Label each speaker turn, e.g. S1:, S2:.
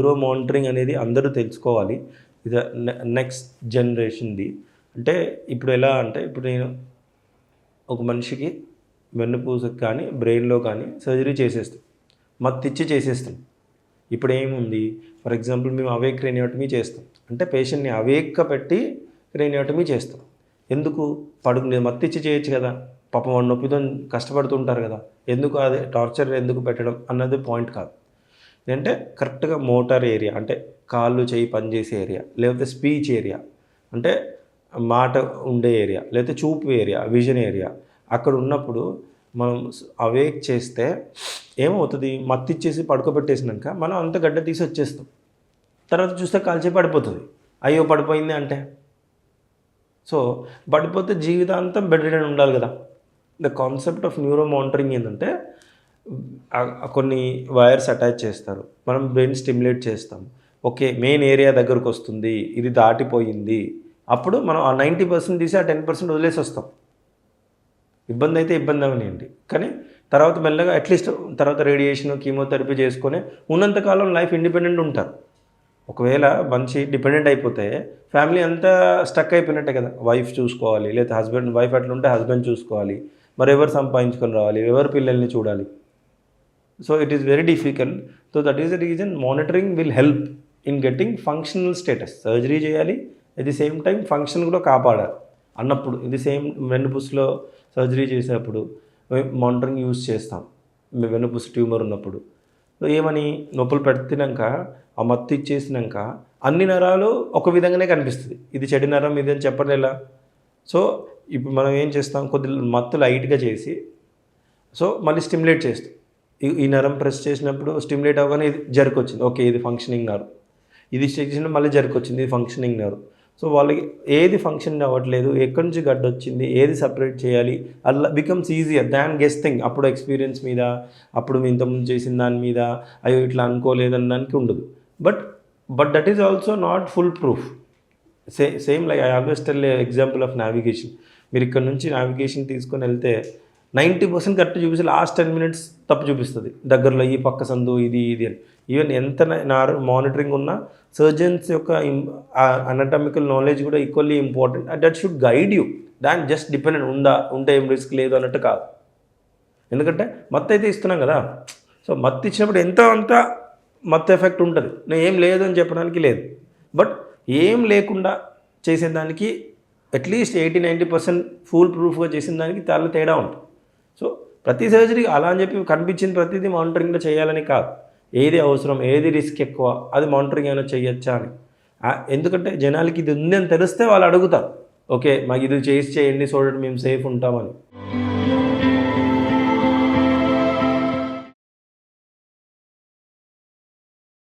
S1: Neuro monitoring అనేది అందరూ తెలుసుకోవాలి. ఇది నెక్స్ట్ జనరేషన్ది. అంటే ఇప్పుడు ఎలా అంటే, ఇప్పుడు నేను ఒక మనిషికి వెన్నుపూసకి కానీ బ్రెయిన్లో కానీ సర్జరీ చేసేస్తాం, మత్తిచ్చి చేసేస్తాం. ఇప్పుడు ఏముంది, ఫర్ ఎగ్జాంపుల్ మేము అవేక్ క్రేనియోటమీ చేస్తాం. అంటే పేషెంట్ని అవేక్గా పెట్టి క్రేనియోటమీ చేస్తాం. ఎందుకు? మత్తిచ్చి చేయొచ్చు కదా, పాపం వాడు నొప్పితో కష్టపడుతుంటారు కదా, ఎందుకు అది టార్చర్ ఎందుకు పెట్టడం అన్నది పాయింట్ కాదు. ఏంటంటే కరెక్ట్గా మోటార్ ఏరియా, అంటే కాళ్ళు చేయి పనిచేసే ఏరియా, లేకపోతే స్పీచ్ ఏరియా, అంటే మాట ఉండే ఏరియా, లేకపోతే చూపు ఏరియా, విజన్ ఏరియా, అక్కడ ఉన్నప్పుడు మనం అవేక్ చేస్తే ఏమవుతుంది, మత్తిచ్చేసి పడుకోబెట్టేసినాక మనం అంత గడ్డ తీసి వచ్చేస్తాం. తర్వాత చూస్తే కాల్చే పడిపోతుంది. అయ్యో పడిపోయింది అంటే, సో పడిపోతే జీవితాంతం బెడ్ రిడన్ ఉండాలి కదా. The concept of neuro monitoring ఏంటంటే, కొన్ని వైర్స్ అటాచ్ చేస్తారు, మనం బ్రెయిన్ స్టిమ్యులేట్ చేస్తాం. ఓకే, మెయిన్ ఏరియా దగ్గరకు వస్తుంది, ఇది దాటిపోయింది, అప్పుడు మనం ఆ 90% తీసి ఆ 10% వదిలేసి వస్తాం. ఇబ్బంది అయితే ఇబ్బంది అవనివ్వండి, కానీ తర్వాత మెల్లగా అట్లీస్ట్ తర్వాత రేడియేషన్ కీమోథెరపీ చేసుకొని ఉన్నంతకాలం లైఫ్ ఇండిపెండెంట్ ఉంటారు. ఒకవేళ మంచి డిపెండెంట్ అయిపోతే ఫ్యామిలీ అంతా స్టక్ అయిపోయినట్టే కదా. వైఫ్ చూసుకోవాలి, లేదా వైఫ్ అట్లుంటే హస్బెండ్ చూసుకోవాలి, మరి ఎవరు సంపాదించుకొని రావాలి, ఎవరు పిల్లల్ని చూడాలి. So it is very difficult. So that is the reason monitoring will help in getting functional status. Surgery చేయాలి, at the same time function కూడా కాపాడాలి అన్నప్పుడు, ఇది సేమ్ వెన్నుపూసలో సర్జరీ చేసేటప్పుడు మానిటరింగ్ యూజ్ చేస్తాం. వెన్నుపూస ట్యూమర్ ఉన్నప్పుడు ఏమని, నొప్పులు పెడుతున్నాక ఆ మత్తు ఇచ్చేసినాక అన్ని నరాలు ఒక విధంగానే కనిపిస్తుంది, ఇది చెడు నరం ఇది అని చెప్పడం ఎలా. సో ఇప్పుడు మనం ఏం చేస్తాం, కొద్ది మత్తు లైట్గా చేసి సో మళ్ళీ స్టిమ్యులేట్ చేస్తాం. ఈ నరం ప్రెస్ చేసినప్పుడు స్టిమ్యులేట్ అవ్వగానే ఇది జరికొచ్చింది, ఓకే ఇది ఫంక్షనింగ్ నర్వ్, ఇది చేసినప్పుడు మళ్ళీ జరికొచ్చింది, ఇది ఫంక్షనింగ్ నర్వ్. సో వాళ్ళకి ఏది ఫంక్షన్ అవ్వట్లేదు, ఎక్కడి నుంచి గడ్డ వచ్చింది, ఏది సపరేట్ చేయాలి, అలా బికమ్స్ ఈజియర్ దాన్ గెస్టింగ్. అప్పుడు ఎక్స్పీరియన్స్ మీద, అప్పుడు ఇంతకుముందు చేసిన దాని మీద అయ్యో ఇట్లా అనుకోలేదని దానికి ఉండదు. But that is also not full proof. Same like I always tell example of navigation. మీరు ఇక్కడ నుంచి నావిగేషన్ తీసుకొని వెళ్తే 90% కరెక్ట్ చూపిస్తే లాస్ట్ 10 minutes తప్పు చూపిస్తుంది, దగ్గరలో ఈ పక్క సందు ఇది అని. ఈవెన్ ఎంత మానిటరింగ్ ఉన్నా సర్జన్స్ యొక్క అనటామికల్ నాలెడ్జ్ కూడా equally important. That should guide you, దాని జస్ట్ డిపెండెంట్ ఉంటే ఏం రిస్క్ లేదు అన్నట్టు కాదు. ఎందుకంటే మత్తు అయితే ఇస్తున్నాం కదా, సో మత్తు ఇచ్చినప్పుడు అంత మత్తు ఎఫెక్ట్ ఉంటుంది, నేను ఏం లేదు అని చెప్పడానికి లేదు. బట్ ఏం లేకుండా చేసేదానికి అట్లీస్ట్ 80-90% ఫుల్ ప్రూఫ్గా చేసిన దానికి చాలా తేడా ఉంటుంది. సో ప్రతి సర్జరీ అలా అని చెప్పి కనిపించిన ప్రతిదీ మానిటరింగ్లో చేయాలని కాదు, ఏది అవసరం, ఏది రిస్క్ ఎక్కువ, అది మానిటరింగ్ అయినా చేయొచ్చా అని. ఎందుకంటే జనాలకి ఇది ఉంది అని తెలిస్తే వాళ్ళు అడుగుతారు, ఓకే మాకు ఇది చేయండి సో దట్ మేము సేఫ్ ఉంటామని.